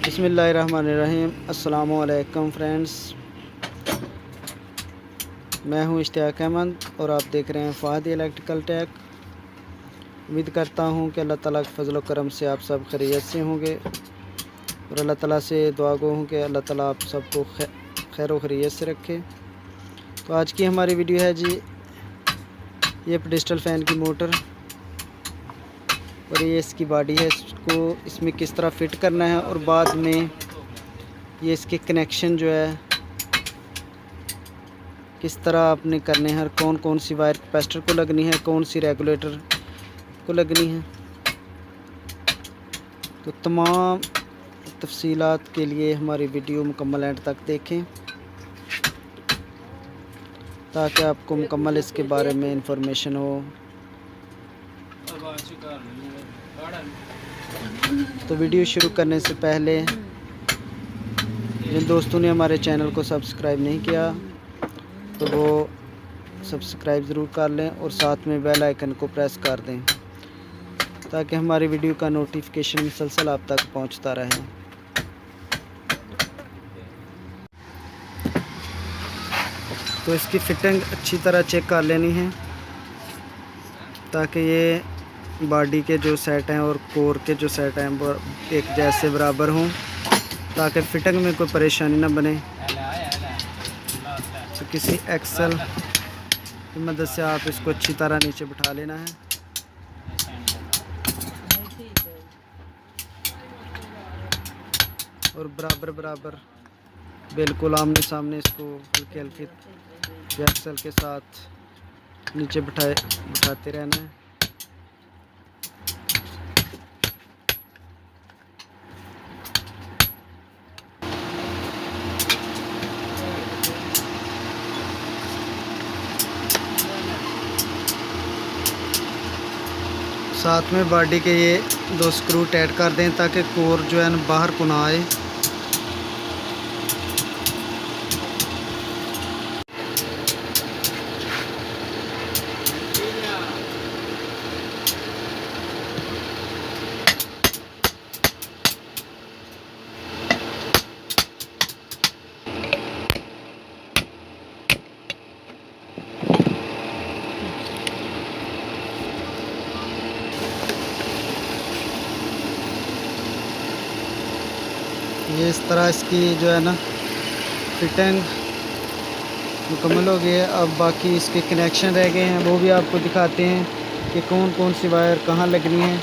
बिस्मिल्लाहिर्रहमानिर्रहीम। अस्सलामु अलैकुम फ्रेंड्स, मैं हूं इश्तियाक अहमद और आप देख रहे हैं फ़हद इलेक्ट्रिकल टेक। उम्मीद करता हूं कि अल्लाह ताला के फजल करम से आप सब खैरियत से होंगे और अल्लाह ताला से दुआ गो हूं कि अल्लाह ताला आप सबको खैर व खैरियत से रखे। तो आज की हमारी वीडियो है जी, ये पेडस्टल फ़ैन की मोटर और ये इसकी बॉडी है। इसको इसमें किस तरह फ़िट करना है और बाद में ये इसके कनेक्शन जो है किस तरह आपने करने हैं, कौन कौन सी वायर कैपेसिटर को लगनी है, कौन सी रेगुलेटर को लगनी है। तो तमाम तफसीलात के लिए हमारी वीडियो मुकम्मल एंड तक देखें ताकि आपको मुकम्मल इसके बारे में इंफॉर्मेशन हो। तो वीडियो शुरू करने से पहले जिन दोस्तों ने हमारे चैनल को सब्सक्राइब नहीं किया तो वो सब्सक्राइब ज़रूर कर लें और साथ में बेल आइकन को प्रेस कर दें ताकि हमारी वीडियो का नोटिफिकेशन मुसलसल आप तक पहुंचता रहे। तो इसकी फ़िटिंग अच्छी तरह चेक कर लेनी है ताकि ये बॉडी के जो सेट हैं और कोर के जो सेट हैं वो एक जैसे बराबर हों ताकि फ़िटिंग में कोई परेशानी ना बने। तो किसी एक्सल की मदद से आप इसको अच्छी तरह नीचे बिठा लेना है। और बराबर बराबर बिल्कुल आमने सामने इसको हल्के हल्के एक्सल के साथ नीचे बिठाते रहना है। साथ में बॉडी के ये 2 स्क्रू टाइट कर दें ताकि कोर जो है ना बाहर को ना आए। ये इस तरह इसकी जो है ना फिटिंग मुकम्मल हो गई है। अब बाकी इसके कनेक्शन रह गए हैं, वो भी आपको दिखाते हैं कि कौन कौन सी वायर कहाँ लगनी है।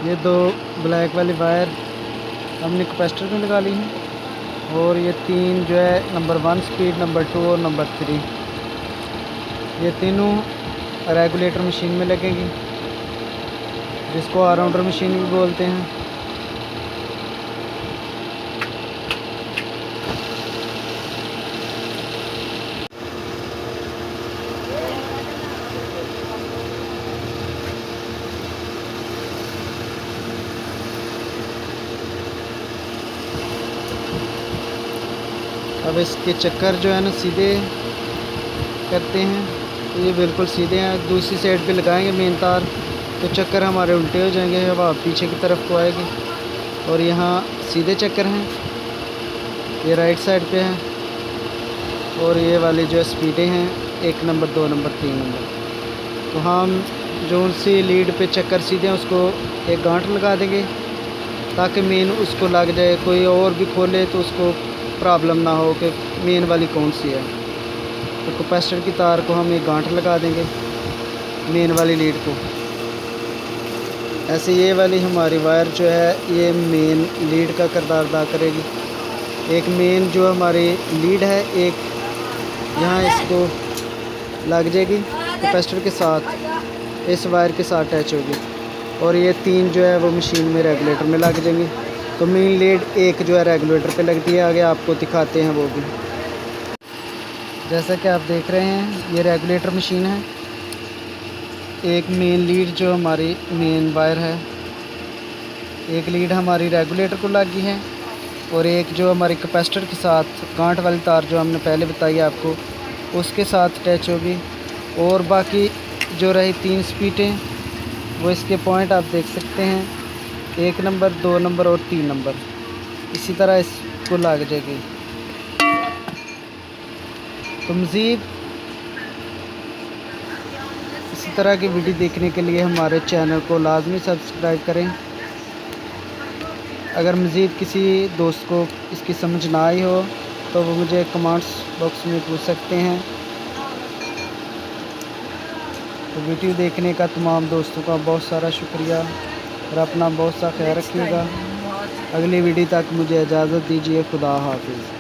ये 2 ब्लैक वाली वायर हमने कैपेसिटर में लगा ली है और ये 3 जो है नंबर 1 स्पीड, नंबर 2 और नंबर 3, ये तीनों रेगुलेटर मशीन में लगेंगी जिसको ऑलराउंडर मशीन भी बोलते हैं। अब इसके चक्कर जो है ना सीधे करते हैं, तो ये बिल्कुल सीधे हैं। दूसरी साइड पे लगाएंगे मेन तार तो चक्कर हमारे उल्टे हो जाएंगे, हवा पीछे की तरफ को आएगी। और यहाँ सीधे चक्कर हैं, ये राइट साइड पे हैं और ये वाली जो स्पीडें हैं 1 नंबर, 2 नंबर, 3 नंबर। तो हम जो सी लीड पे चक्कर सीधे हैं उसको एक गांठ लगा देंगे ताकि मेन उसको लग जाए, कोई और भी खोले तो उसको प्रॉब्लम ना हो कि मेन वाली कौन सी है। तो कैपेसिटर की तार को हम एक गांठ लगा देंगे मेन वाली लीड को। ऐसे ये वाली हमारी वायर जो है ये मेन लीड का किरदार अदा करेगी। एक मेन जो हमारी लीड है एक यहाँ इसको लग जाएगी कैपेसिटर के साथ, इस वायर के साथ अटैच होगी और ये 3 जो है वो मशीन में रेगुलेटर में लग जाएंगी। तो मेन लीड एक जो है रेगुलेटर पे लगती है, आगे आपको दिखाते हैं वो भी। जैसा कि आप देख रहे हैं ये रेगुलेटर मशीन है। एक मेन लीड जो हमारी मेन वायर है, एक लीड हमारी रेगुलेटर को लगी है और एक जो हमारी कैपेसिटर के साथ गांठ वाली तार जो हमने पहले बताई आपको उसके साथ अटैच होगी। और बाकी जो रही 3 स्पीडें वो इसके पॉइंट आप देख सकते हैं, 1 नंबर, 2 नंबर और 3 नंबर। इसी तरह इसको लग जाएगी। तो मज़ीद इसी तरह की वीडियो देखने के लिए हमारे चैनल को लाजमी सब्सक्राइब करें। अगर मज़ीद किसी दोस्त को इसकी समझ ना आई हो तो वो मुझे कमेंट्स बॉक्स में पूछ सकते हैं। तो वीडियो देखने का तमाम दोस्तों का बहुत सारा शुक्रिया और अपना बहुत सा ख्याल रखिएगा। अगली वीडियो तक मुझे इजाज़त दीजिए। खुदा हाफिज़।